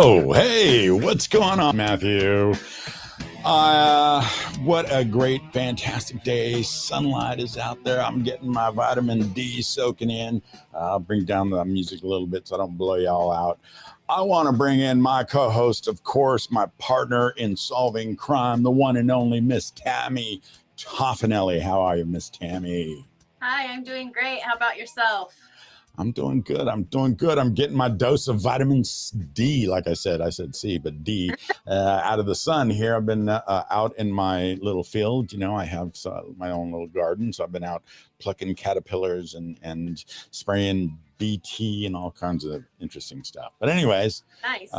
Oh, hey, what's going on, Matthew? What a great, fantastic day. Sunlight is out there. I'm getting my vitamin D soaking in. I'll bring down the music a little bit so I don't blow y'all out. I want to bring in my co-host, of course, my partner in solving crime, the one and only Miss Tammi Toffanelli. How are you, Miss Tammi? Hi, I'm doing great. How about yourself? I'm doing good. I'm getting my dose of vitamin D. Like I said C, but D out of the sun here. I've been out in my little field. You know, I have my own little garden. So I've been out plucking caterpillars and spraying BT and all kinds of interesting stuff. But anyways, nice.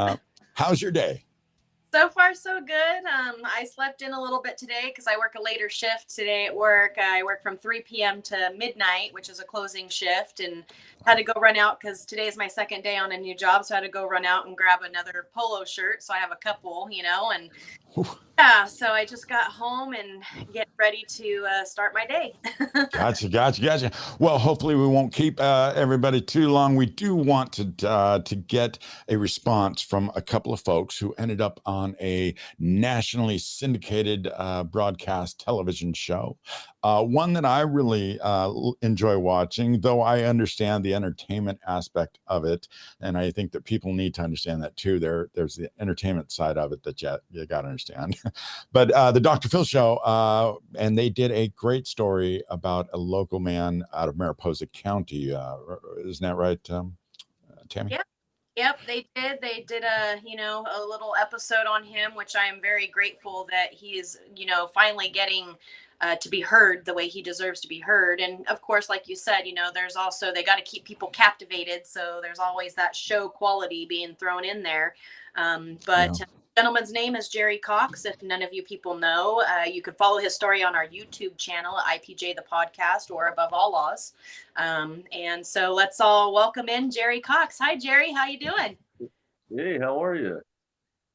How's your day? So far, so good. I slept in a little bit today because I work a later shift today at work. I work from 3 p.m. to midnight, which is a closing shift, and had to go run out because today is my second day on a new job. So I had to go run out and grab another polo shirt. So I have a couple, and yeah, so I just got home and get ready to start my day. Gotcha. Well, hopefully we won't keep everybody too long. We do want to get a response from a couple of folks who ended up on a nationally syndicated broadcast television show. One that I really enjoy watching, though I understand the entertainment aspect of it. And I think that people need to understand that too. There's the entertainment side of it that you got to understand. But the Dr. Phil show, and they did a great story about a local man out of Mariposa County. Isn't that right, Tammi? Yep, they did. They did a little episode on him, which I am very grateful that he is, finally getting to be heard the way he deserves to be heard. And of course, like you said, there's also, they got to keep people captivated. So there's always that show quality being thrown in there. The gentleman's name is Jerry Cox. If none of you people know, you could follow his story on our YouTube channel, IPJ, the podcast, or Above All Laws. And so let's all welcome in Jerry Cox. Hi, Jerry. How you doing? Hey, how are you?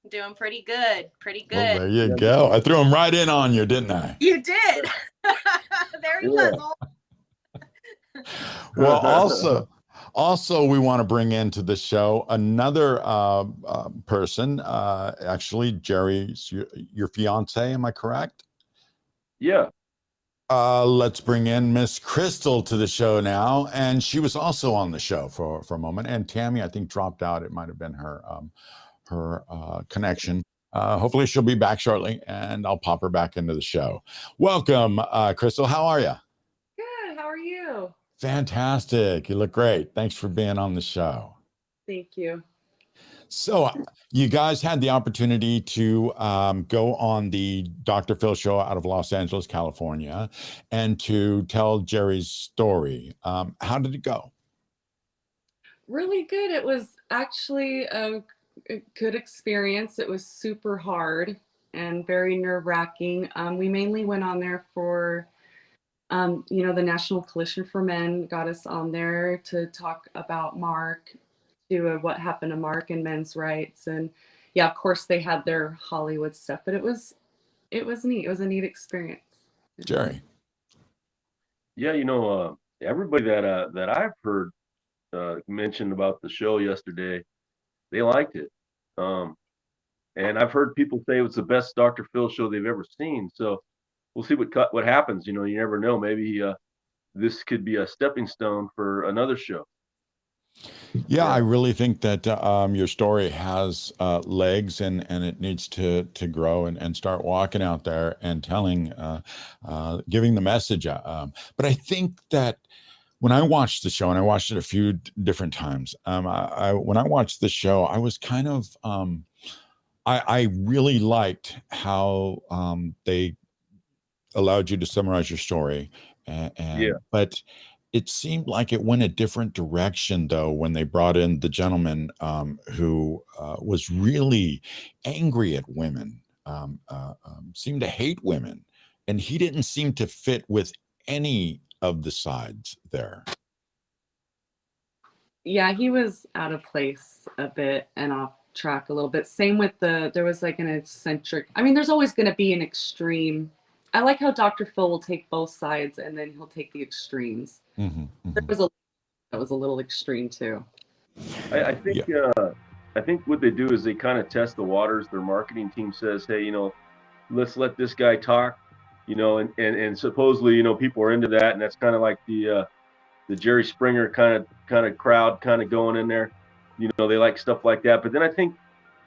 Doing pretty good. Well, there you go. I threw him right in on you, didn't I? You did. There he was. Well, also, we want to bring into the show another person. Actually, Jerry's your fiance. Am I correct? Yeah. Let's bring in Miss Krystal to the show now, and she was also on the show for a moment. And Tammi, I think, dropped out. It might have been her connection. Hopefully, she'll be back shortly, and I'll pop her back into the show. Welcome, Krystal. How are you? Good. How are you? Fantastic. You look great. Thanks for being on the show. Thank you. So you guys had the opportunity to go on the Dr. Phil show out of Los Angeles, California, and to tell Jerry's story. How did it go? Really good. It was actually a good experience. It was super hard and very nerve-wracking. We mainly went on there for the National Coalition for Men got us on there to talk about Mark, what happened to Mark and men's rights. And yeah, of course they had their Hollywood stuff, but it was neat. It was a neat experience. Jerry. Yeah, everybody that I've heard mentioned about the show yesterday, they liked it. And I've heard people say it was the best Dr. Phil show they've ever seen. So we'll see what happens. You never know. Maybe this could be a stepping stone for another show. Yeah, I really think that your story has legs, and it needs to grow and start walking out there and telling, giving the message. But I think that when I watched the show, and I watched it a few different times, when I watched the show, I was kind of, I really liked how they allowed you to summarize your story, but it seemed like it went a different direction, though, when they brought in the gentleman who was really angry at women, seemed to hate women, and he didn't seem to fit with any of the sides there. Yeah, he was out of place a bit and off track a little bit. Same with there was like an eccentric. I mean, there's always going to be an extreme. I like how Dr. Phil will take both sides and then he'll take the extremes. There was that was a little extreme too. I think I think what they do is they kind of test the waters. Their marketing team says, hey, let's let this guy talk, and supposedly, people are into that, and that's kind of like the Jerry Springer kind of crowd kind of going in there. They like stuff like that. But then I think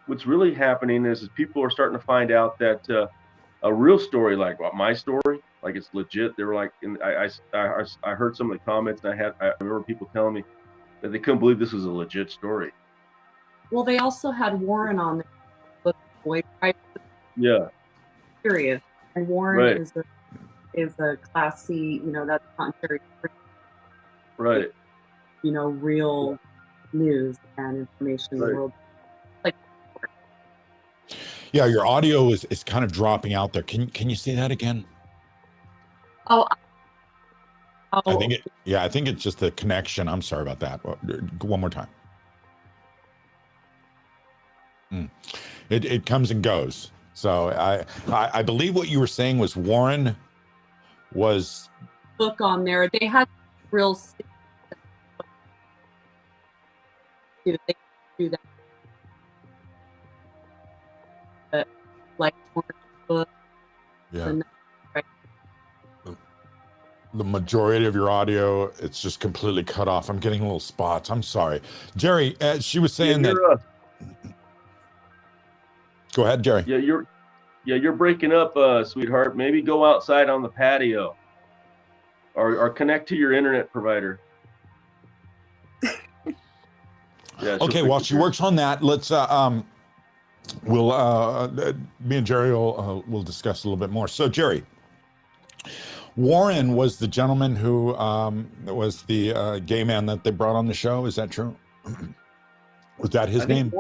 what's really happening is people are starting to find out that a real story like my story, like it's legit. They were like, I heard some of the comments, and I remember people telling me that they couldn't believe this was a legit story. Well, they also had Warren on there. Book Boy, Yeah. Serious. And Warren is a Class C, that's not very, right. Real news and information in the world. Like, yeah, your audio is kind of dropping out there. Can you say that again? Oh, I think it's just the connection. I'm sorry about that. One more time. It comes and goes. So I believe what you were saying was Warren was book on there. They had real. They do that, but like book. Yeah. The majority of your audio, it's just completely cut off. I'm getting little spots. I'm sorry, Jerry. She was saying that. Go ahead, Jerry. Yeah, you're breaking up, sweetheart. Maybe go outside on the patio, or connect to your internet provider. Yeah. Okay. While she works on that, let's me and Jerry will discuss a little bit more. So, Jerry, Warren was the gentleman who was the gay man that they brought on the show. Is that true? Was that his name?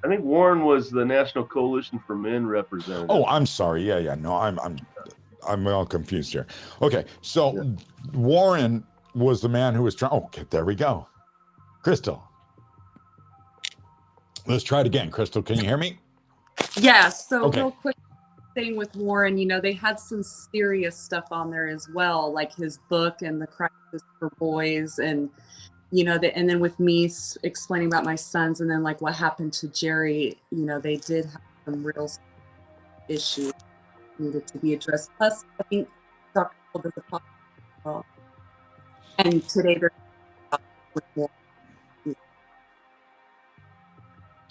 I think Warren was the National Coalition for Men representative. Oh, I'm sorry. Yeah. No, I'm all confused here. Okay, so Warren was the man who was trying. Okay, there we go. Krystal. Let's try it again. Krystal, can you hear me? Yeah. So real quick thing with Warren, they had some serious stuff on there as well, like his book and the Crisis for Boys, and and then with me explaining about my sons, and then like what happened to Jerry, they did have some real issues needed to be addressed. Plus, I think Dr. Cole does a podcast, and today they're with more.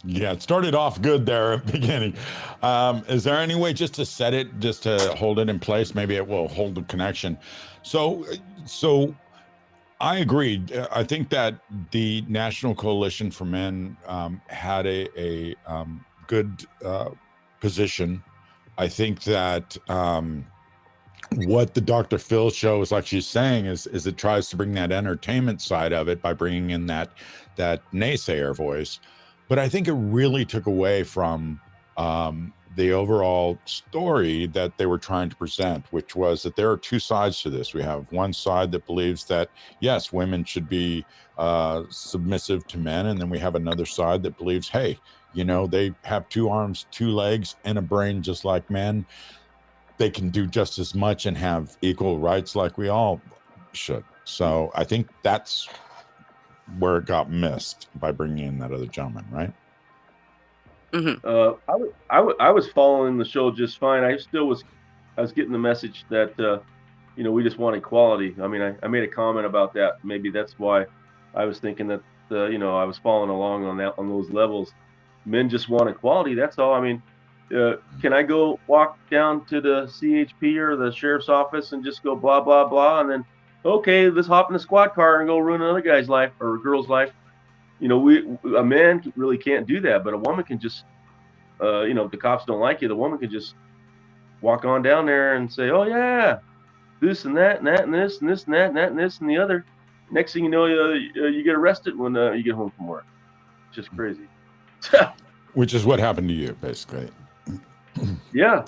Yeah, it started off good there at the beginning. Is there any way just to set it, just to hold it in place? Maybe it will hold the connection. So I agree. I think that the National Coalition for Men had a good position. I think that what the Dr. Phil show is, like she's saying, is it tries to bring that entertainment side of it by bringing in that naysayer voice. But I think it really took away from the overall story that they were trying to present, which was that there are two sides to this. We have one side that believes that, yes, women should be submissive to men. And then we have another side that believes, hey, they have 2 arms, 2 legs, and a brain just like men. They can do just as much and have equal rights like we all should. So I think that's where it got missed by bringing in that other gentleman, right? Mm-hmm. I was following the show just fine. I was getting the message that we just want equality. I mean, I made a comment about that. Maybe that's why I was thinking that I was following along on those levels. Men just want equality. That's all. I mean, can I go walk down to the CHP or the sheriff's office and just go blah blah blah, and then okay, let's hop in a squad car and go ruin another guy's life or girl's life? A man really can't do that, but a woman can just, if the cops don't like you, the woman can just walk on down there and say, oh yeah, this and that and that and this and this and that and that and this and the other. Next thing you know, you get arrested when you get home from work. It's just crazy. Which is what happened to you, basically. Yeah.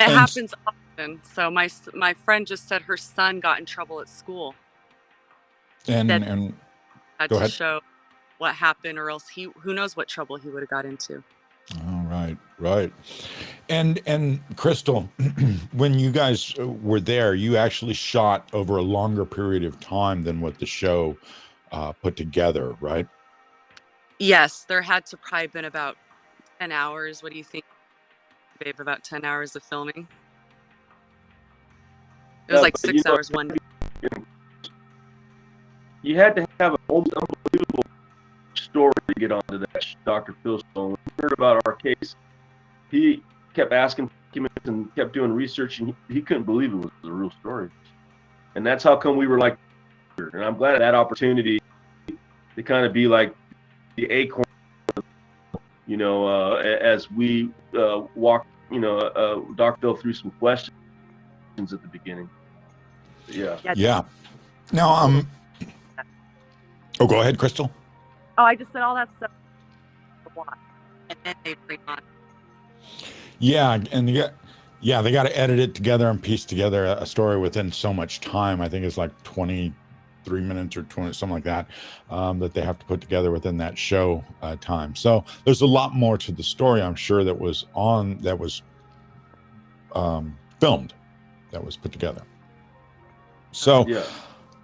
And it happens often. So my friend just said her son got in trouble at school. And had to show what happened, or else who knows what trouble he would have got into. Oh, right. And Krystal, when you guys were there, you actually shot over a longer period of time than what the show put together, right? Yes, there had to probably been about 10 hours. What do you think, babe? About 10 hours of filming? It was Yeah, like but you 6 know, hours one day. you had to have an almost unbelievable story to get onto that Dr. Phil show. When we heard about our case, he kept asking documents and kept doing research, and he couldn't believe it was a real story. And that's how come we were like, and I'm glad of that opportunity to kind of be like the acorn, as we walk, Dr. Phil through some questions at the beginning. Yeah. Yeah. Now, oh, go ahead, Krystal. Oh, I just said all that stuff. And then they bring on. Yeah, and they got to edit it together and piece together a story within so much time. I think it's like 23 minutes or 20, something like that, that they have to put together within that show time. So there's a lot more to the story, I'm sure, that was filmed, that was put together. So Yeah.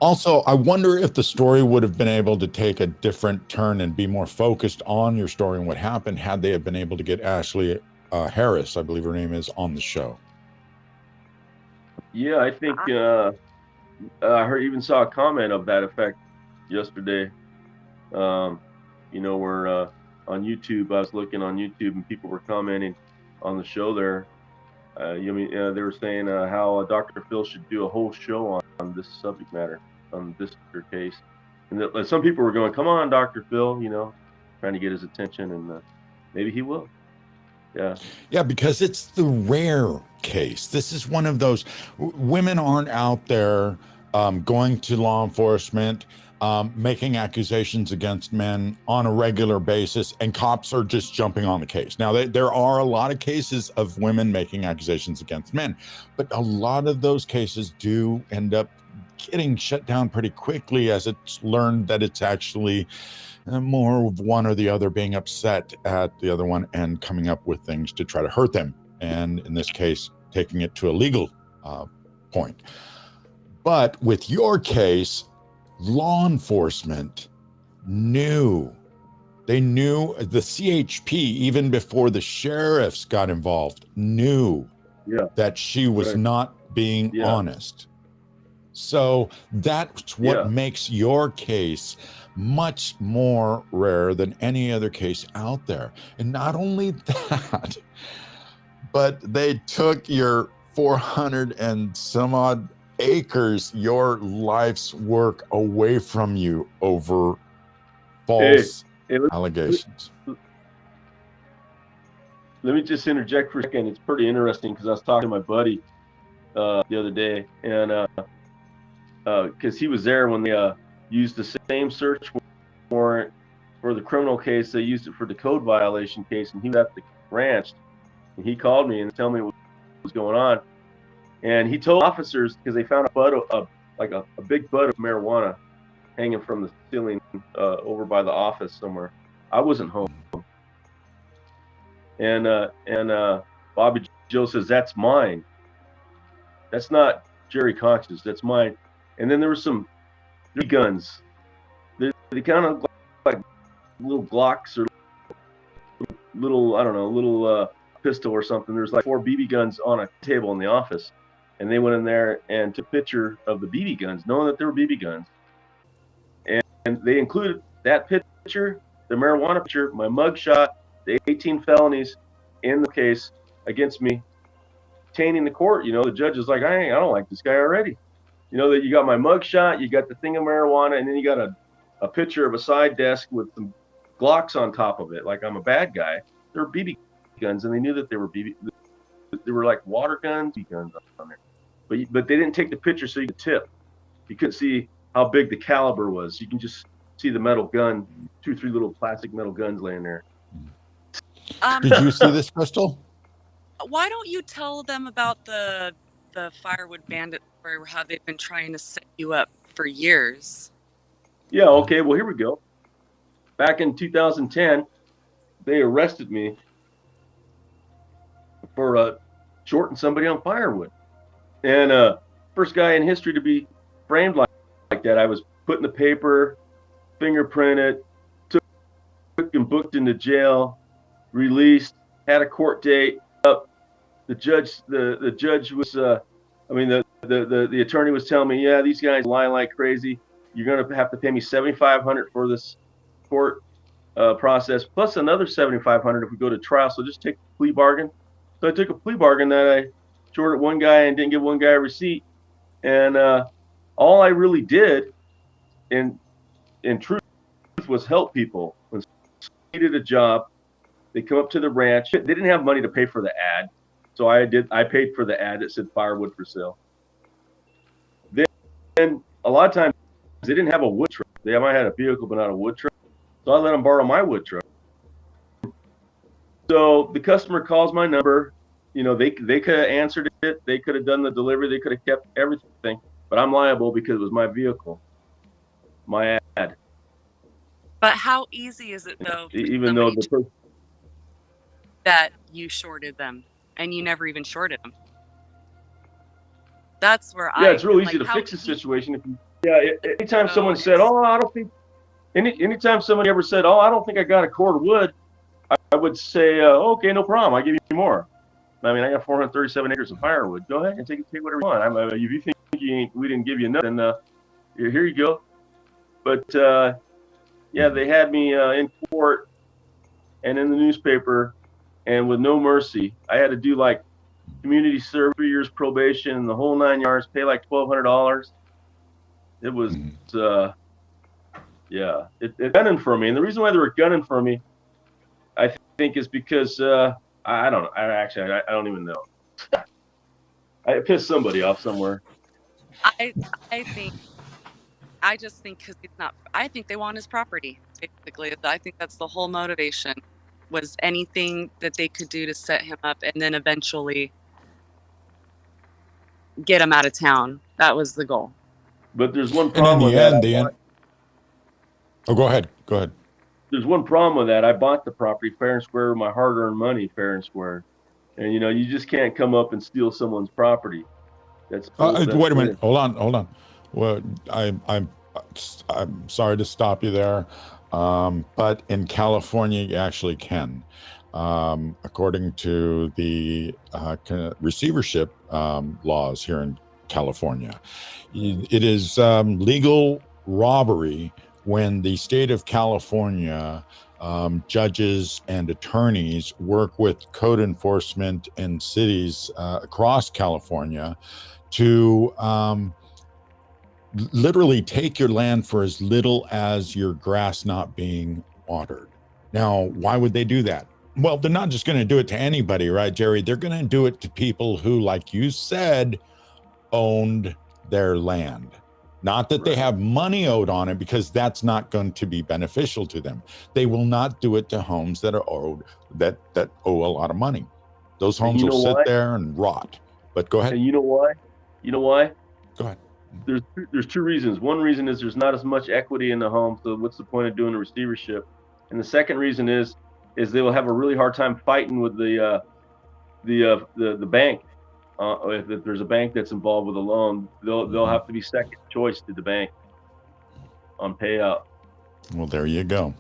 also, I wonder if the story would have been able to take a different turn and be more focused on your story and what happened had they have been able to get Ashley Harris, I believe her name is, on the show. Yeah, I think I even saw a comment of that effect yesterday. Where on YouTube, I was looking on YouTube and people were commenting on the show there. They were saying how Dr. Phil should do a whole show on this subject matter, on this case. And some people were going, "Come on, Dr. Phil," trying to get his attention, and maybe he will. Yeah. Yeah, because it's the rare case. This is one of those women aren't out there going to law enforcement, making accusations against men on a regular basis, and cops are just jumping on the case. Now, there are a lot of cases of women making accusations against men, but a lot of those cases do end up getting shut down pretty quickly as it's learned that it's actually more of one or the other being upset at the other one and coming up with things to try to hurt them. And in this case, taking it to a legal point. But with your case, law enforcement knew. They knew, the CHP, even before the sheriffs got involved, knew that she was not being honest. So that's what makes your case much more rare than any other case out there. And not only that, but they took your 400 and some odd acres, your life's work, away from you over false allegations. Let me just interject for a second. It's pretty interesting because I was talking to my buddy the other day, and because he was there when they used the same search warrant for the criminal case. They used it for the code violation case, and he was at the ranch, and he called me and told me what was going on. And he told officers, because they found a bud of a big bud of marijuana hanging from the ceiling over by the office somewhere. I wasn't home, and Bobby Joe says, "That's mine. That's not Jerry Conch's. That's mine." And then there were some guns. They kind of like little Glocks or little, I don't know, little pistol or something. There's like 4 BB guns on a table in the office. And they went in there and took a picture of the BB guns, knowing that they were BB guns. And they included that picture, the marijuana picture, my mugshot, the 18 felonies in the case against me, tainting the court. The judge is like, I don't like this guy already. That you got my mugshot, you got the thing of marijuana, and then you got a picture of a side desk with some Glocks on top of it, like I'm a bad guy. They're BB guns, and they knew that they were BB. They were like water guns, on there. But they didn't take the picture so you could tip. You couldn't see how big the caliber was. You can just see the metal gun, 2 or 3 little plastic metal guns laying there. Did you see this, Krystal? Why don't you tell them about the firewood bandit story, or how they've been trying to set you up for years? Yeah, okay, well, here we go. Back in 2010, they arrested me for shorting somebody on firewood. And first guy in history to be framed like that. I was put in the paper, fingerprinted, took booked into jail, released, had a court date up. The judge was, the attorney was telling me, yeah, these guys lie like crazy. You're going to have to pay me $7,500 for this court process, plus another $7,500 if we go to trial. So just take a plea bargain. So I took a plea bargain that I shorted one guy and didn't give one guy a receipt. And all I really did in truth was help people. When someone needed a job, they come up to the ranch. They didn't have money to pay for the ad. So I paid for the ad that said firewood for sale. Then a lot of times they didn't have a wood truck. They might have had a vehicle, but not a wood truck. So I let them borrow my wood truck. So the customer calls my number. They could have answered it. They could have done the delivery. They could have kept everything. But I'm liable because it was my vehicle, my ad. But how easy is it though? Even though that you shorted them and you never even shorted them. That's where it's real easy to fix the situation. Anytime someone said, "Oh, I don't think," anytime somebody ever said, "Oh, I don't think I got a cord of wood," I would say, "Okay, no problem. I'll give you more." I mean, I got 437 acres of firewood. Go ahead and take whatever you want. If you think we didn't give you nothing, here you go. But they had me in court and in the newspaper, and with no mercy. I had to do like community service, 3 years probation, and the whole 9 yards. Pay like $1,200. It was, it gunning for me. And the reason why they were gunning for me, I think, is because I don't know. I don't even know. I pissed somebody off somewhere. I just think because he's not. I think they want his property. Basically, I think that's the whole motivation. Was anything that they could do to set him up, and then eventually get him out of town. That was the goal. But there's one problem with that. Oh, go ahead. There's one problem with that. I bought the property fair and square with my hard-earned money, fair and square. And you just can't come up and steal someone's property. That's wait a minute. Hold on. Well, I'm sorry to stop you there, but in California you actually can, according to the receivership laws here in California. It is legal robbery when the state of California judges and attorneys work with code enforcement in cities across California to literally take your land for as little as your grass not being watered. Now, why would they do that? Well, they're not just going to do it to anybody, right, Jerry? They're going to do it to people who, like you said, owned their land. Not that they have money owed on it, because that's not going to be beneficial to them. They will not do it to homes that are owed, that owe a lot of money. Those homes will sit there and rot. But go ahead. And you know why? Go ahead. There's two reasons. One reason is there's not as much equity in the home, so what's the point of doing a receivership? And the second reason is they will have a really hard time fighting with the bank. If there's a bank that's involved with a loan, they'll have to be second choice to the bank on payout. Well, there you go.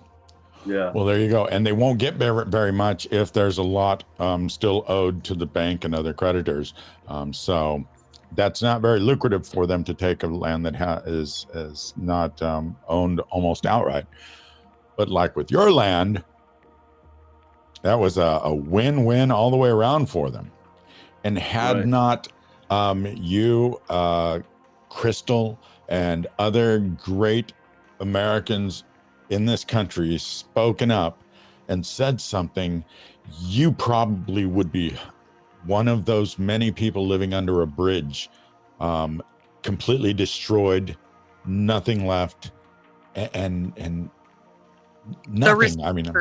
Yeah. Well, there you go. And they won't get very much if there's a lot still owed to the bank and other creditors. So that's not very lucrative for them to take a land that is not owned almost outright. But like with your land, that was a win-win all the way around for them. And had not you, Krystal, and other great Americans in this country spoken up and said something, you probably would be one of those many people living under a bridge, completely destroyed, nothing left, and nothing. I mean,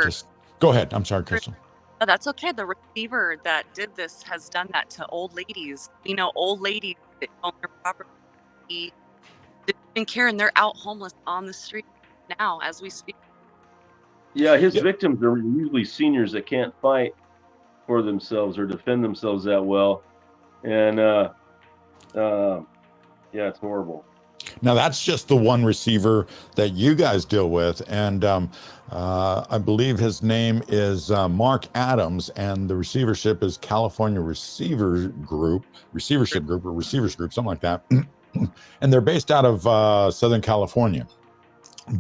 go ahead. I'm sorry, Krystal. Oh, that's okay. The receiver that did this has done that to old ladies. Old ladies that own their property didn't even care, and they're out homeless on the street now as we speak. Yeah, his victims are usually seniors that can't fight for themselves or defend themselves that well, and it's horrible. Now that's just the one receiver that you guys deal with, and I believe his name is Mark Adams, and the receivership is California Receivership Group, or Receivers Group, something like that. And they're based out of Southern California,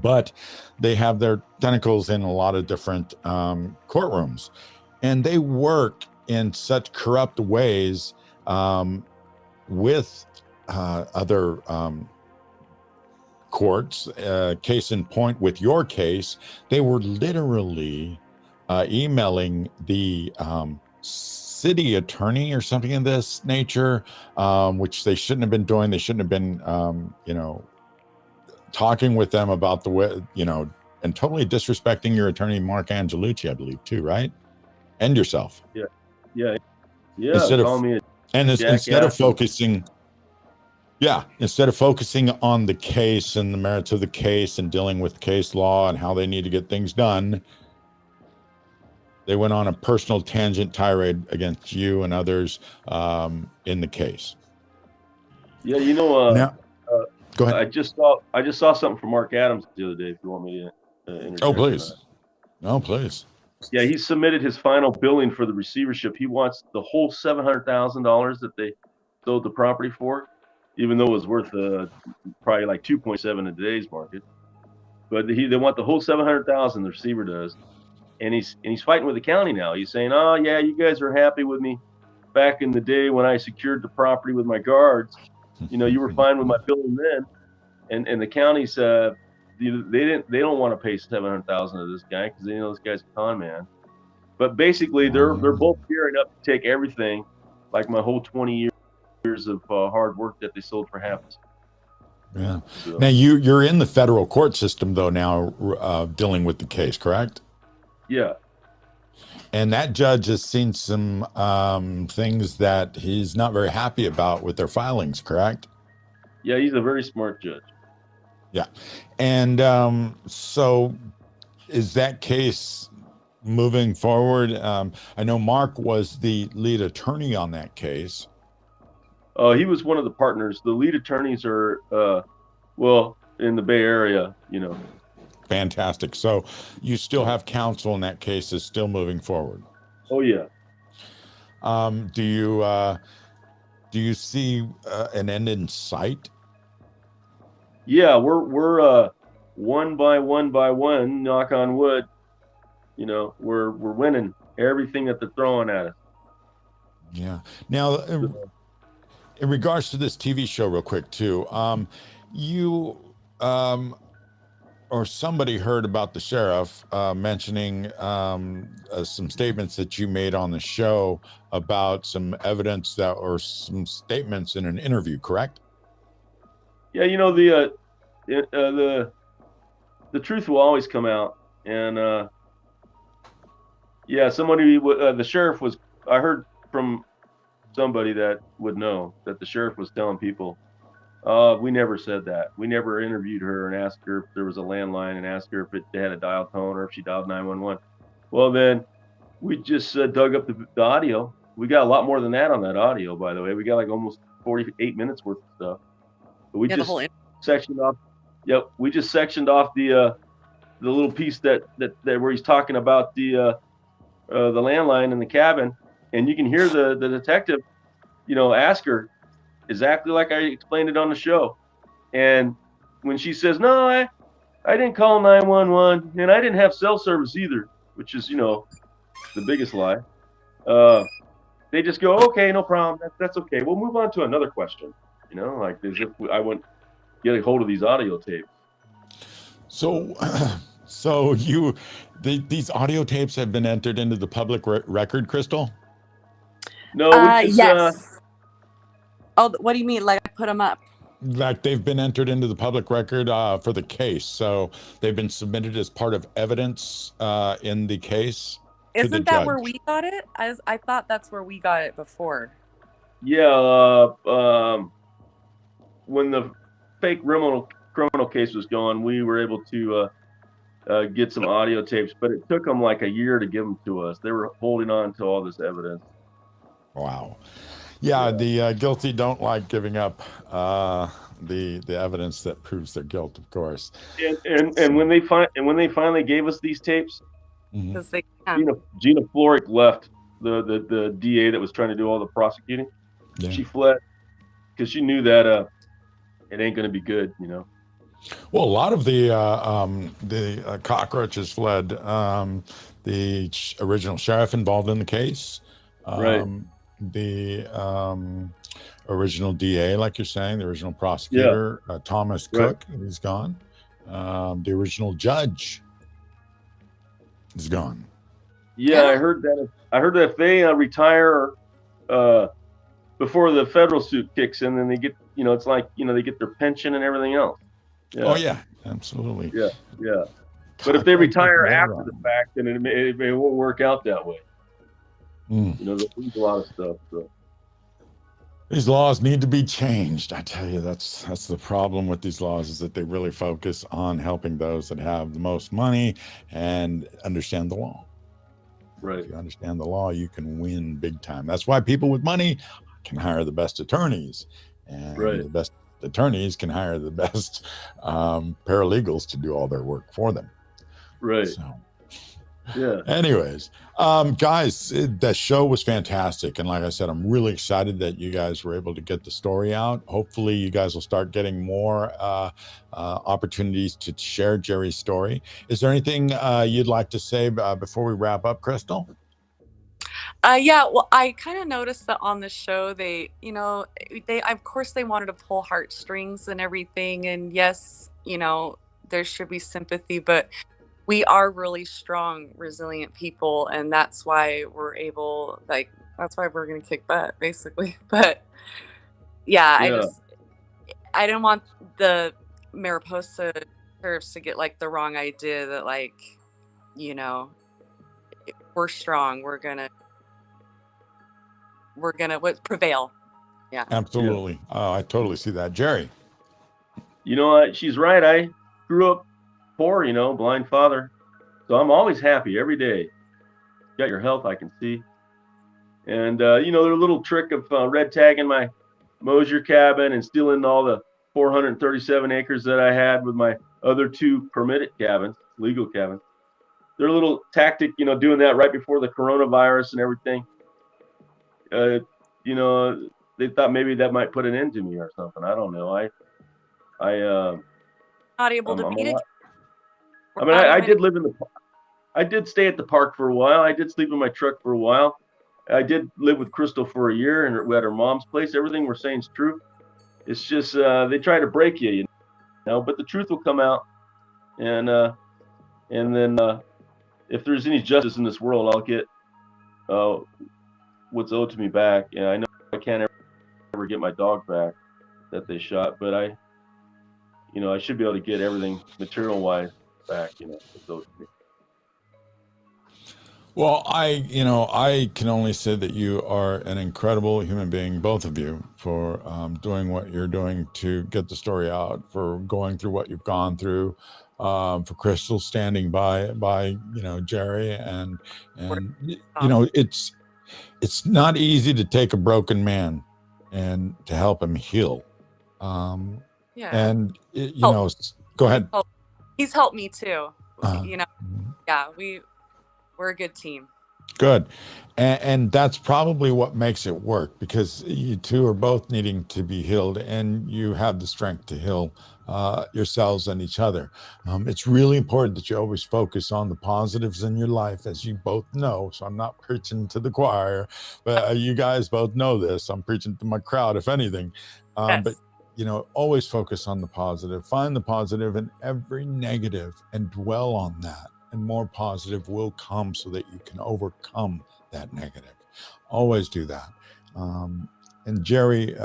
but they have their tentacles in a lot of different courtrooms, and they work in such corrupt ways with other courts. Case in point with your case, they were literally emailing the city attorney or something of this nature, which they shouldn't have been doing. They shouldn't have been, talking with them about the way, and totally disrespecting your attorney, Mark Angelucci, I believe, too, right? And yourself. Yeah. Instead Call of, me a and instead of jackass. focusing, instead of focusing on the case and the merits of the case and dealing with case law and how they need to get things done, they went on a personal tangent tirade against you and others in the case. Yeah, Now, go ahead. I just saw something from Mark Adams the other day. If you want me to interject. Oh, please. No, please. Yeah, he submitted his final billing for the receivership. He wants the whole $700,000 that they sold the property for, even though it was worth probably like 2.7 in today's market. But they want the whole 700,000. The receiver does, and he's fighting with the county now. He's saying, "Oh yeah, you guys are happy with me back in the day when I secured the property with my guards. You were fine with my billing then." And the county's they don't want to pay 700,000 to this guy because they know this guy's a con man. But basically, they're both gearing up to take everything, like my whole 20 years of hard work that they sold for half. Yeah. So, Now you're in the federal court system though now, dealing with the case, correct? yeah. And that judge has seen some things that he's not very happy about with their filings, correct? Yeah, he's a very smart judge. Yeah. And so is that case moving forward? I know Mark was the lead attorney on that case. He was one of the partners. The lead attorneys are, in the Bay Area, Fantastic. So you still have counsel in that case is still moving forward. Oh yeah. Do you see an end in sight? Yeah, we're one by one, knock on wood. We're winning everything that they're throwing at us. Yeah. Now, in regards to this TV show, real quick too, you or somebody heard about the sheriff mentioning some statements that you made on the show about some evidence or some statements in an interview, correct? Yeah, the truth will always come out, and the sheriff was. I heard from somebody that would know that the sheriff was telling people, we never said that. We never interviewed her and asked her if there was a landline and asked her if it had a dial tone or if she dialed 911. Well, then we just dug up the audio. We got a lot more than that on that audio, by the way. We got like almost 48 minutes worth of stuff. But we just sectioned off. Yep, we just sectioned off the little piece that where he's talking about the landline in the cabin, and you can hear the detective, ask her exactly like I explained it on the show. And when she says, "No, I didn't call 911, and I didn't have cell service either," which is the biggest lie. They just go, "Okay, no problem. That's okay. We'll move on to another question." Like as if I wouldn't get a hold of these audio tapes. So these audio tapes have been entered into the public record, Krystal? No, yes. What do you mean? Like I put them up? Like they've been entered into the public record for the case. So they've been submitted as part of evidence in the case. Isn't that where we got it? I thought that's where we got it before. Yeah. When the fake criminal case was going, we were able to get some audio tapes, but it took them like a year to give them to us. They were holding on to all this evidence. Wow. Yeah, the guilty don't like giving up the evidence that proves their guilt, of course. And when they finally gave us these tapes, Mhm. Because they can. Gina Floric left, the DA that was trying to do all the prosecuting. Yeah. She fled because she knew that it ain't going to be good, Well, a lot of the cockroaches fled. The original sheriff involved in the case, Right. the original DA, like you're saying, the original Yeah. prosecutor, Thomas Right. Cook, he's gone. The original judge is gone. Yeah, Yeah. I heard that. If they retire before the federal suit kicks in, then they get, it's like, they get their pension and everything else. Yeah. Oh yeah, absolutely. Yeah. Yeah. But if they Cockroaches retire live after on. the fact, then it won't work out that way. Mm. They'll lose a lot of stuff. So. These laws need to be changed. I tell you, that's the problem with these laws, is that they really focus on helping those that have the most money and understand the law. Right. If you understand the law, you can win big time. That's why people with money can hire the best attorneys, and Right. the best attorneys can hire the best paralegals to do all their work for them. Right. So, Yeah. anyways, guys, that show was fantastic, and like I said, I'm really excited that you guys were able to get the story out. Hopefully you guys will start getting more opportunities to share Jerry's story. Is there anything you'd like to say before we wrap up, Krystal? Yeah, well, I kind of noticed that on the show, they of course they wanted to pull heartstrings and everything. And yes, there should be sympathy, but we are really strong, resilient people. And that's why that's why we're going to kick butt, basically. But yeah, Yeah. I didn't want the Mariposa sheriffs to get like the wrong idea that we're strong. We're gonna prevail. Yeah. Absolutely. I totally see that. Jerry. She's right. I grew up poor, blind father. So I'm always happy every day. Got your health, I can see. And, their little trick of red tagging my Mosier cabin and stealing all the 437 acres that I had with my other 2 permitted cabins, legal cabins. Their little tactic, doing that right before the coronavirus and everything. They thought maybe that might put an end to me or something. I don't know. Not able to beat it. I did live in I did stay at the park for a while. I did sleep in my truck for a while. I did live with Krystal for a year, and we had her mom's place. Everything we're saying is true. It's just they try to break you, but the truth will come out, and then if there's any justice in this world, I'll get what's owed to me back. And I know I can't ever get my dog back that they shot, but I should be able to get everything material-wise back, what's owed to me. Well, I can only say that you are an incredible human being, both of you, for doing what you're doing to get the story out, for going through what you've gone through, for Krystal standing by Jerry, and it's not easy to take a broken man and to help him heal. Yeah. And go ahead. He's helped me too. Mhm. Yeah, we're a good team. Good. And that's probably what makes it work, because you two are both needing to be healed, and you have the strength to heal yourselves and each other. It's really important that you always focus on the positives in your life, as you both know. So I'm not preaching to the choir, but you guys both know this. I'm preaching to my crowd, if anything. Yes. But always focus on the positive. Find the positive in every negative and dwell on that. And more positive will come, so that you can overcome that negative. Always do that. And Jerry,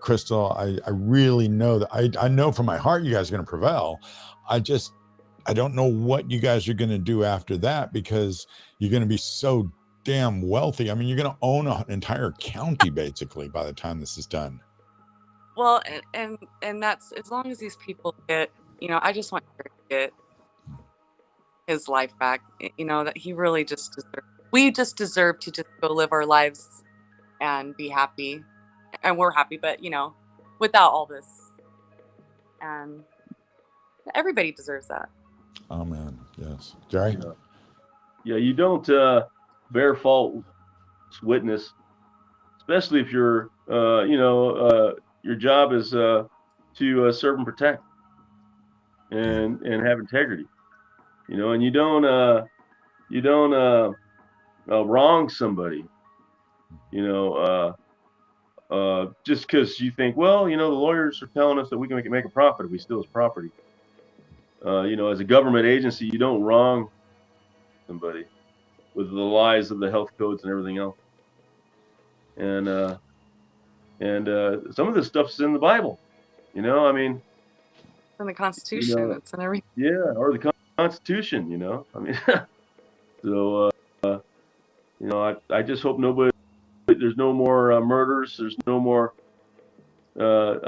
Krystal, I really know that I know from my heart you guys are going to prevail. I don't know what you guys are going to do after that, because you're going to be so damn wealthy. I mean, you're going to own an entire county basically by the time this is done. Well, and that's, as long as these people get, I just want Jerry to get his life back, that he really just deserves. We just deserve to just go live our lives and be happy. And we're happy, but, without all this. And everybody deserves that. Oh man, yes. Jerry? Yeah, you don't bear false witness, especially if your job is to serve and protect and have integrity, and you don't wrong somebody, just because you think, well, the lawyers are telling us that we can make a profit if we steal his property. As a government agency, you don't wrong somebody with the lies of the health codes and everything else. And some of this stuff's in the Bible, I mean, It's in the Constitution. It's in everything. Yeah, or the Constitution, I mean, so I just hope there's no more murders, there's no more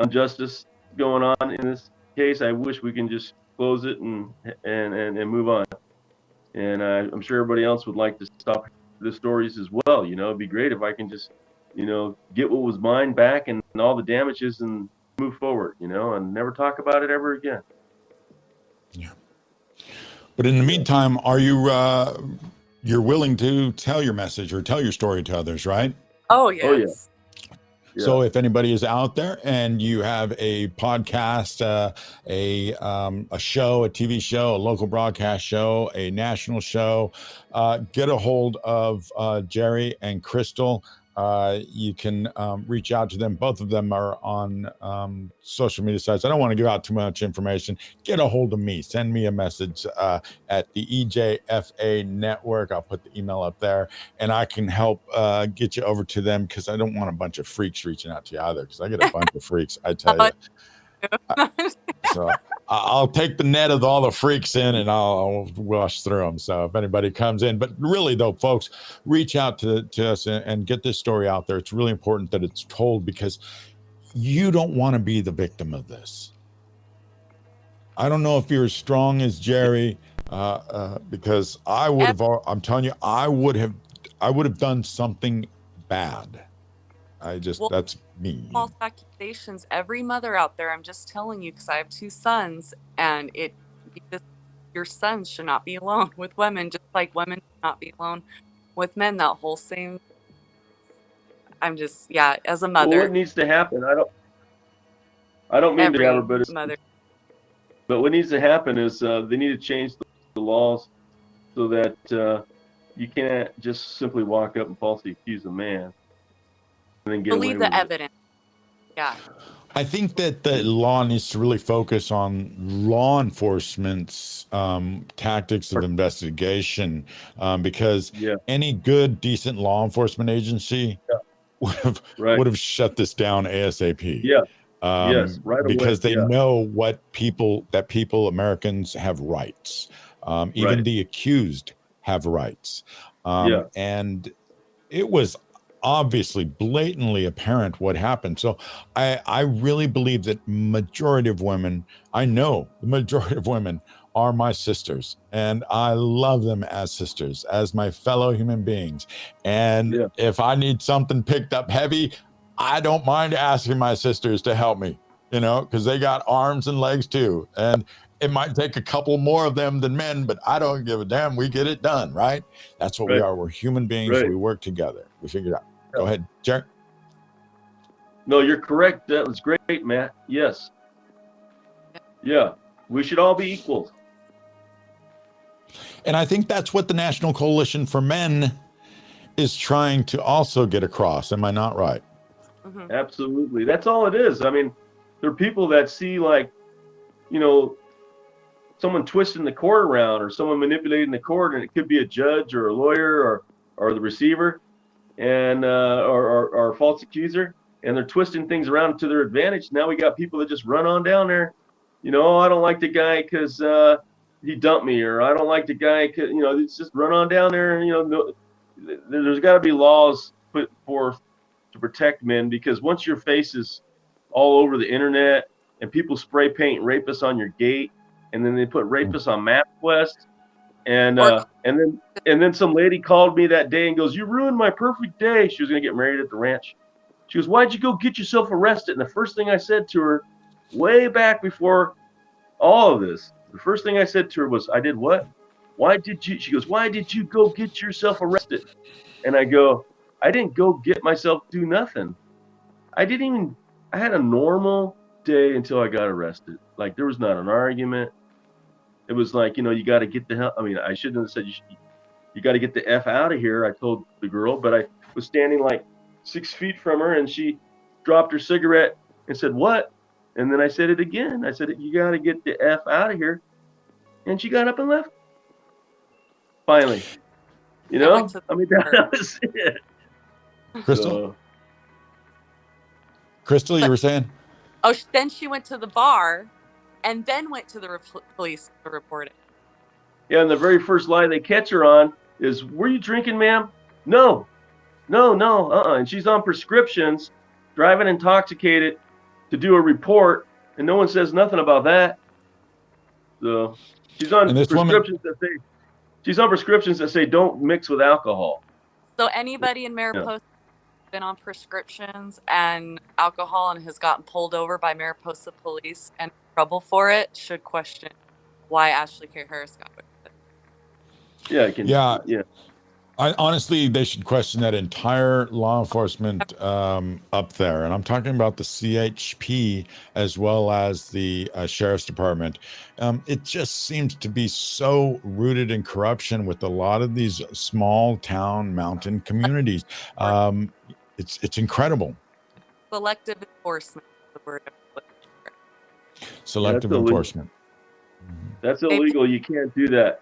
injustice going on in this case. I wish we can just close it and move on. And I'm sure everybody else would like to stop the stories as well. It'd be great if I can just, get what was mine back and all the damages and move forward, and never talk about it ever again. Yeah. But in the meantime, are you you're willing to tell your message or tell your story to others, right? Oh, yes. Oh, yeah. So if anybody is out there and you have a podcast, a show, a TV show, a local broadcast show, a national show, get a hold of Jerry and Krystal. You can reach out to them. Both of them are on social media sites. I don't want to give out too much information. Get a hold of me. Send me a message at the EJFA network. I'll put the email up there, and I can help get you over to them, because I don't want a bunch of freaks reaching out to you either, because I get a bunch of freaks, I tell you. So I'll take the net of all the freaks in, and I'll wash through them. So if anybody comes in, but really though, folks, reach out to us and get this story out there. It's really important that it's told, because you don't want to be the victim of this. I don't know if you're as strong as Jerry, because I'm telling you, I would have done something bad. That's me. False accusations. Every mother out there, I'm just telling you, because I have 2 sons, and your sons should not be alone with women, just like women should not be alone with men. That whole same. I'm just, as a mother. Well, what needs to happen? I don't mean to have a mother. But what needs to happen is they need to change the laws so that you can't just simply walk up and falsely accuse a man and then get Believe away the with evidence. Yeah. I think that the law needs to really focus on law enforcement's tactics of investigation, because any good, decent law enforcement agency would have shut this down ASAP. Yeah. Yes, right away. Because they know Americans have rights. Even the accused have rights. And it was obviously blatantly apparent what happened. So I really believe that I know the majority of women are my sisters, and I love them as sisters, as my fellow human beings. And if I need something picked up heavy, I don't mind asking my sisters to help me, because they got arms and legs too. And it might take a couple more of them than men, but I don't give a damn. We get it done, right? That's what we are. We're human beings. We work together. We figure it out. Go ahead, Jerry. No, you're correct. That was great, Matt. Yes. Yeah. We should all be equals. And I think that's what the National Coalition for Men is trying to also get across. Am I not right? Mm-hmm. Absolutely. That's all it is. I mean, there are people that see, like, someone twisting the court around, or someone manipulating the court, and it could be a judge or a lawyer or the receiver, and or a false accuser, and they're twisting things around to their advantage. Now we got people that just run on down there. I don't like the guy because he dumped me, or I don't like the guy because it's just run on down there. There's got to be laws put forth to protect men, because once your face is all over the internet and people spray paint rapists on your gate, and then they put rapists on MapQuest, And then some lady called me that day and goes, "You ruined my perfect day." She was gonna get married at the ranch. She goes, "Why'd you go get yourself arrested?" And the first thing I said to her, way back before all of this, the first thing I said to her was, "I did what? Why did you?" She goes, "Why did you go get yourself arrested?" And I go, "I didn't go get myself do nothing. I didn't even. I had a normal day until I got arrested. Like there was not an argument. It was like, you got to get the hell. I mean, I shouldn't have said you got to get the F out of here," I told the girl, but I was standing like 6 feet from her and she dropped her cigarette and said, "What?" And then I said it again. I said, "You got to get the F out of here." And she got up and left. Finally, I mean, that was it. Krystal? So, Krystal, you were saying? Oh, then she went to the bar and then went to the police to report it. yeah, and the very first lie they catch her on is, "Were you drinking, ma'am?" No, And she's on prescriptions, driving intoxicated to do a report, and no one says nothing about that. So she's on prescriptions that say don't mix with alcohol. So anybody in Mariposa been on prescriptions and alcohol and has gotten pulled over by Mariposa police and in trouble for it should question why Ashley K. Harris got away with it. Yeah. Honestly, they should question that entire law enforcement up there. And I'm talking about the CHP as well as the Sheriff's Department. It just seems to be so rooted in corruption with a lot of these small town mountain communities. It's incredible. Selective enforcement is the word. Selective enforcement. That's illegal. You can't do that.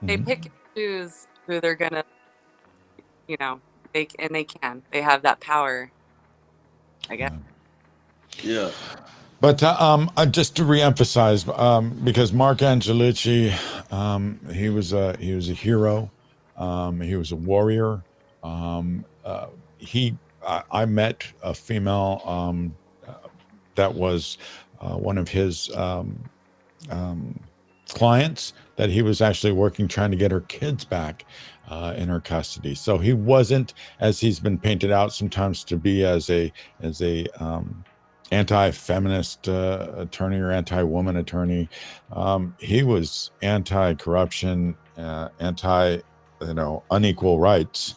They pick and choose who they're gonna, they can. They have that power, I guess. Yeah. But just to reemphasize, because Mark Angelici, he was a hero. He was a warrior. I met a female that was one of his clients that he was actually working trying to get her kids back in her custody. So he wasn't, as he's been painted out sometimes to be, as a anti-feminist attorney or anti-woman attorney. He was anti-corruption, anti unequal rights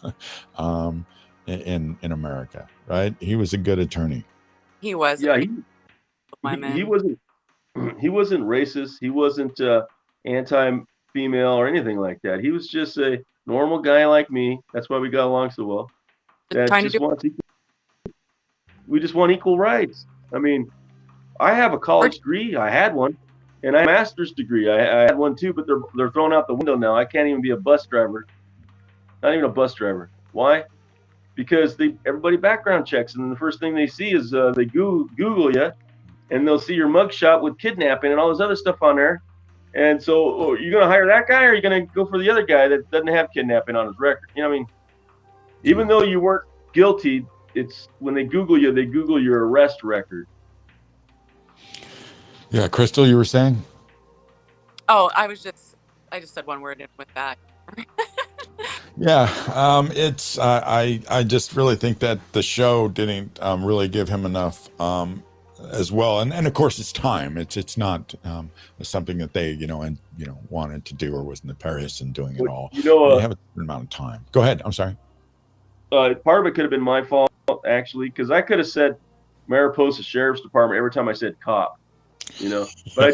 in America, right? He was a good attorney. He was. Yeah, he wasn't racist. He wasn't anti-female or anything like that. He was just a normal guy like me. That's why we got along so well. We just want equal rights. I mean, I have a college degree. I had one, and I have a master's degree. I had one too, but they're thrown out the window now. I can't even be a bus driver. Not even a bus driver. Why? Because everybody background checks, and the first thing they see is they Google you, and they'll see your mugshot with kidnapping and all this other stuff on there. And so, you're gonna hire that guy, or you're gonna go for the other guy that doesn't have kidnapping on his record? I mean, even though you weren't guilty, it's when they Google you, they Google your arrest record. Yeah, Krystal, you were saying? Oh, I just said one word in with that. Yeah, it's I just really think that the show didn't really give him enough as well, and of course it's time. It's not something that they wanted to do or was nefarious in doing it all. They have a certain amount of time. Go ahead. I'm sorry. Part of it could have been my fault actually, because I could have said Mariposa Sheriff's Department every time I said cop, but I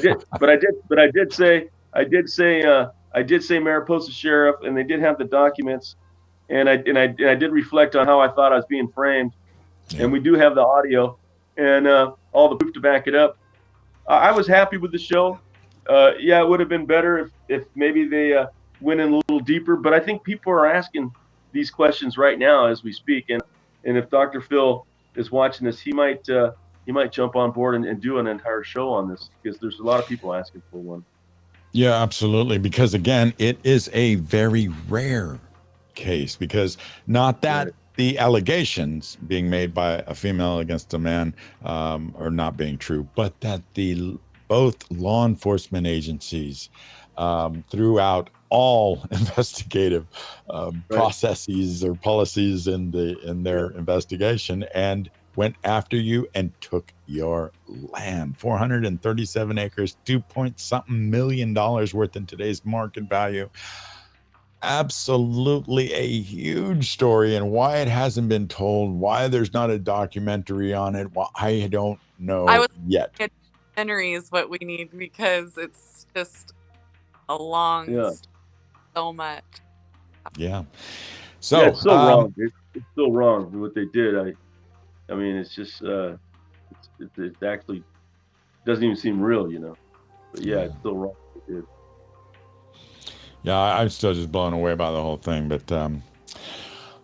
did say Mariposa Sheriff, and they did have the documents, and I did reflect on how I thought I was being framed, and we do have the audio and all the proof to back it up. I was happy with the show. It would have been better if maybe they went in a little deeper, but I think people are asking these questions right now as we speak, and if Dr. Phil is watching this, he might jump on board and do an entire show on this, because there's a lot of people asking for one. Yeah, absolutely. Because again, it is a very rare case, because not that the allegations being made by a female against a man are not being true, but that both law enforcement agencies throughout all investigative Right. processes or policies in their investigation, and went after you and took your land. 437 acres, 2 point something million worth in today's market value. Absolutely a huge story, and why it hasn't been told, why there's not a documentary on it, well, I don't know I was yet. documentary is what we need, because it's just a long Yeah. so much. Yeah. Yeah, So it's still wrong. It's still wrong what they did. I mean, it's just it actually doesn't even seem real, you know. But yeah, it's still wrong what they did. yeah, I'm still just blown away by the whole thing, but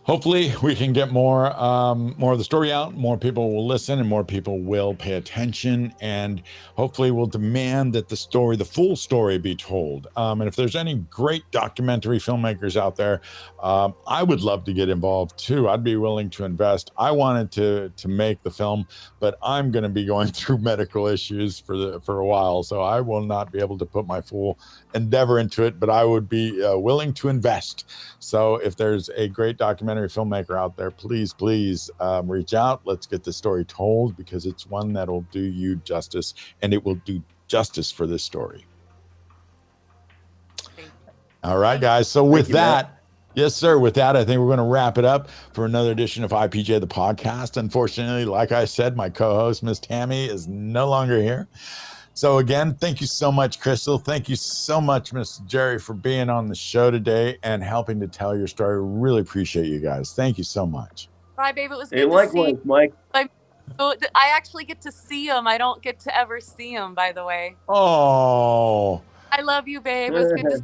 hopefully we can get more of the story out, more people will listen, and more people will pay attention, and hopefully we'll demand that the full story be told. And if there's any great documentary filmmakers out there, I would love to get involved too. I'd be willing to invest. I wanted to make the film, but I'm going to be going through medical issues for a while, so I will not be able to put my full endeavor into it, but I would be willing to invest. So if there's a great documentary filmmaker out there, please reach out. Let's get the story told, because it's one that'll do you justice, and it will do justice for this story. All right, guys. So with that, yes, sir. With that, I think we're going to wrap it up for another edition of IPJ, the podcast. Unfortunately, like I said, my co-host, Miss Tammi, is no longer here. So again, thank you so much, Krystal. Thank you so much, Mr. Jerry, for being on the show today and helping to tell your story. Really appreciate you guys. Thank you so much. Bye, babe. It was Hey, good to see likewise, you. Mike. I actually get to see him. I don't get to ever see him, by the way. Oh, I love you, babe. It was good to see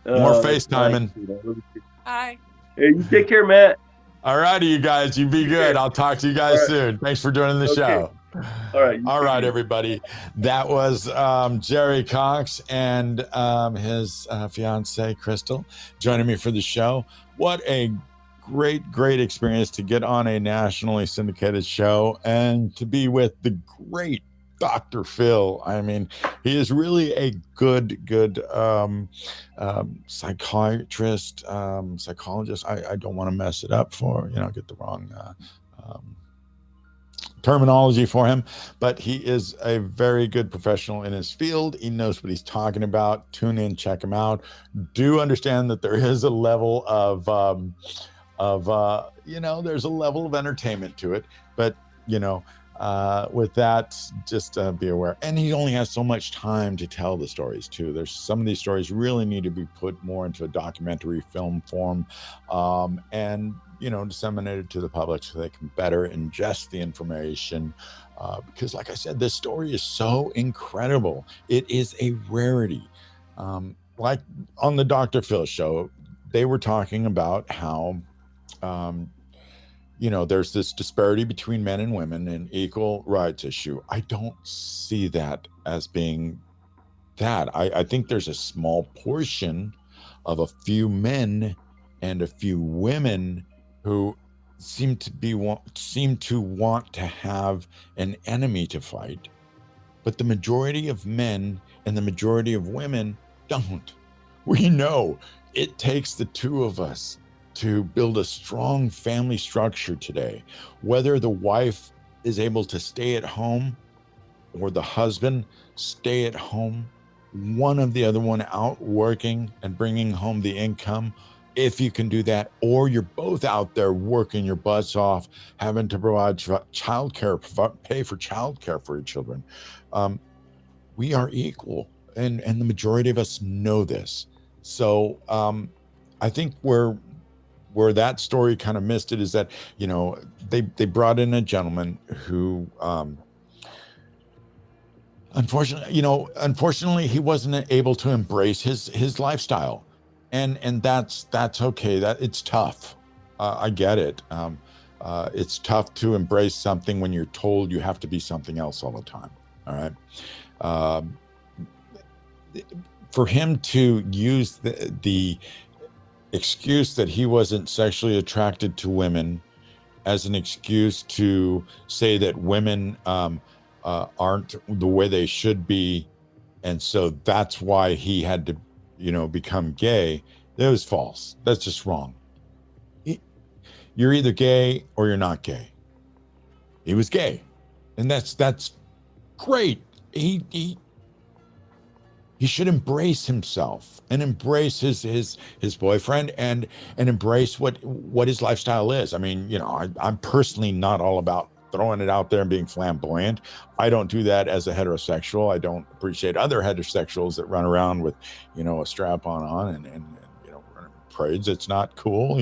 more That's FaceTiming. nice. Bye. Hey, you take care, Matt. All righty, you guys. You be good. I'll talk to you guys soon. Thanks for joining the show. All right. All right, everybody. That was Jerry Cox and his fiance, Krystal, joining me for the show. What a great experience to get on a nationally syndicated show and to be with the great Dr. Phil. I mean, he is really a good psychiatrist, psychologist. I don't want to mess it up get the wrong terminology for him, but he is a very good professional in his field. He knows what he's talking about. Tune in, check him out. Do understand that there is a level of there's a level of entertainment to it, but with that, just be aware. And he only has so much time to tell the stories too. There's some of these stories really need to be put more into a documentary film form, and disseminated to the public so they can better ingest the information. Because like I said, this story is so incredible. It is a rarity. Like on the Dr. Phil show, they were talking about how there's this disparity between men and women in equal rights issue. I don't see that as being that. I think there's a small portion of a few men and a few women who seem to want to have an enemy to fight, but the majority of men and the majority of women don't. We know it takes the two of us to build a strong family structure today. Whether the wife is able to stay at home or the husband stay at home, one of the other one out working and bringing home the income, if you can do that, or you're both out there working your butts off, having to provide childcare, pay for childcare for your children. We are equal, and the majority of us know this. So I think where that story kind of missed it is that they brought in a gentleman who unfortunately he wasn't able to embrace his lifestyle, and that's okay. That it's tough. I get it. It's tough to embrace something when you're told you have to be something else all the time. All right. For him to use the excuse that he wasn't sexually attracted to women as an excuse to say that women aren't the way they should be, and so that's why he had to become gay, that was false. That's just wrong. You're either gay or you're not gay. He was gay, and that's great. He should embrace himself and embrace his boyfriend and embrace what his lifestyle is. I mean, I'm personally not all about throwing it out there and being flamboyant. I don't do that as a heterosexual. I don't appreciate other heterosexuals that run around with, a strap on and running parades. It's not cool.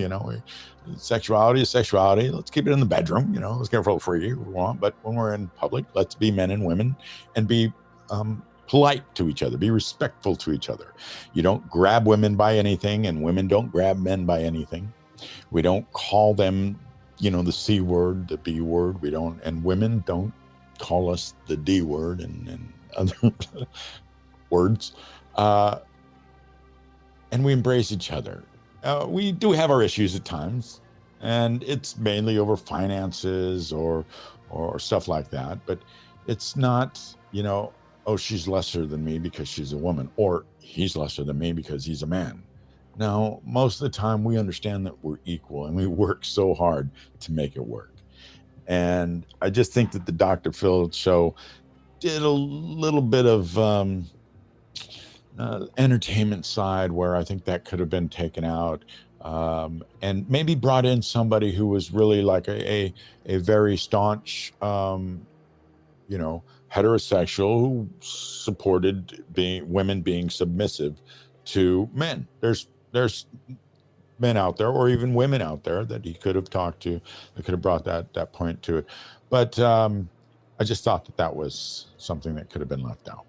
Sexuality is sexuality. Let's keep it in the bedroom. Let's get real free if we want. But when we're in public, let's be men and women and be polite to each other, be respectful to each other. You don't grab women by anything, and women don't grab men by anything. We don't call them, the C word, the B word. We don't, and women don't call us the D word and other words. And we embrace each other. We do have our issues at times, and it's mainly over finances or stuff like that. But it's not, oh, she's lesser than me because she's a woman, or he's lesser than me because he's a man. No, most of the time we understand that we're equal, and we work so hard to make it work. And I just think that the Dr. Phil show did a little bit of entertainment side where I think that could have been taken out, and maybe brought in somebody who was really like a very staunch, heterosexual who supported women being submissive to men. There's men out there, or even women out there, that he could have talked to, that could have brought that point to it. But I just thought that was something that could have been left out.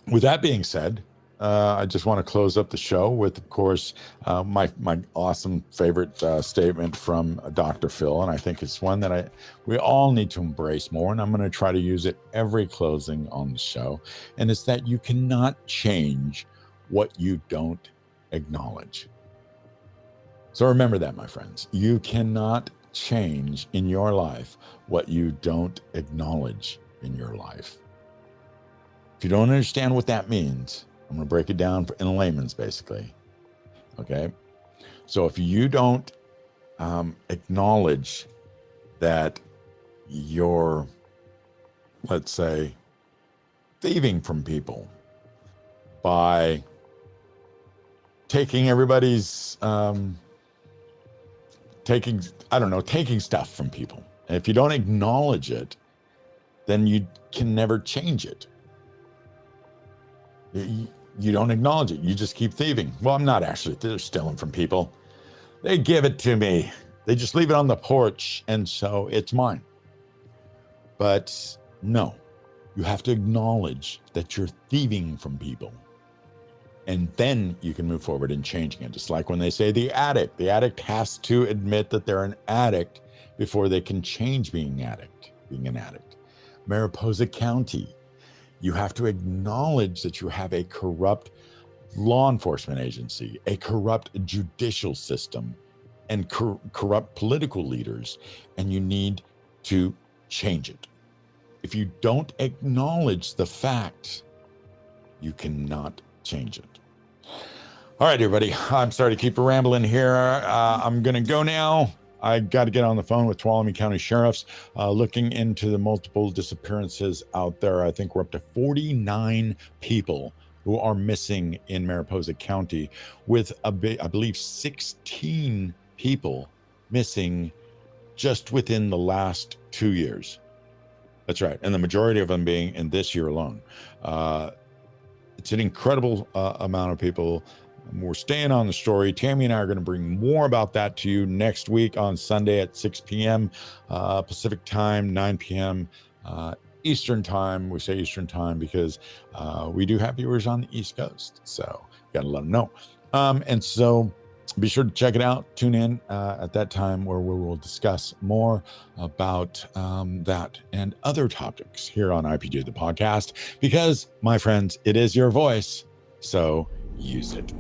With that being said, I just want to close up the show with, of course, my awesome favorite statement from Dr. Phil, and I think it's one that we all need to embrace more, and I'm going to try to use it every closing on the show, and it's that you cannot change what you don't acknowledge. So remember that, my friends. You cannot change in your life what you don't acknowledge in your life. If you don't understand what that means, I'm going to break it down in layman's, basically. Okay? So if you don't acknowledge that you're, let's say, thieving from people by taking everybody's, taking stuff from people. And if you don't acknowledge it, then you can never change it. You don't acknowledge it. You just keep thieving. Well, I'm not actually. They're stealing from people. They give it to me. They just leave it on the porch, and so it's mine. But no, you have to acknowledge that you're thieving from people. And then you can move forward in changing it. Just like when they say the addict has to admit that they're an addict before they can change being an addict. Mariposa County, you have to acknowledge that you have a corrupt law enforcement agency, a corrupt judicial system, and corrupt political leaders, and you need to change it. If you don't acknowledge the fact, you cannot change it. All right, everybody, I'm sorry to keep rambling here. I'm going to go now. I got to get on the phone with Tuolumne County Sheriffs, looking into the multiple disappearances out there. I think we're up to 49 people who are missing in Mariposa County, with I believe 16 people missing just within the last 2 years. That's right. And the majority of them being in this year alone. It's an incredible amount of people. We're staying on the story. Tammi and I are going to bring more about that to you next week on Sunday at 6 p.m. Pacific time, 9 p.m. Eastern time. We say Eastern time because we do have viewers on the East Coast. So got to let them know. And so be sure to check it out. Tune in at that time where we will discuss more about that and other topics here on IPJ, the podcast, because, my friends, it is your voice. So use it.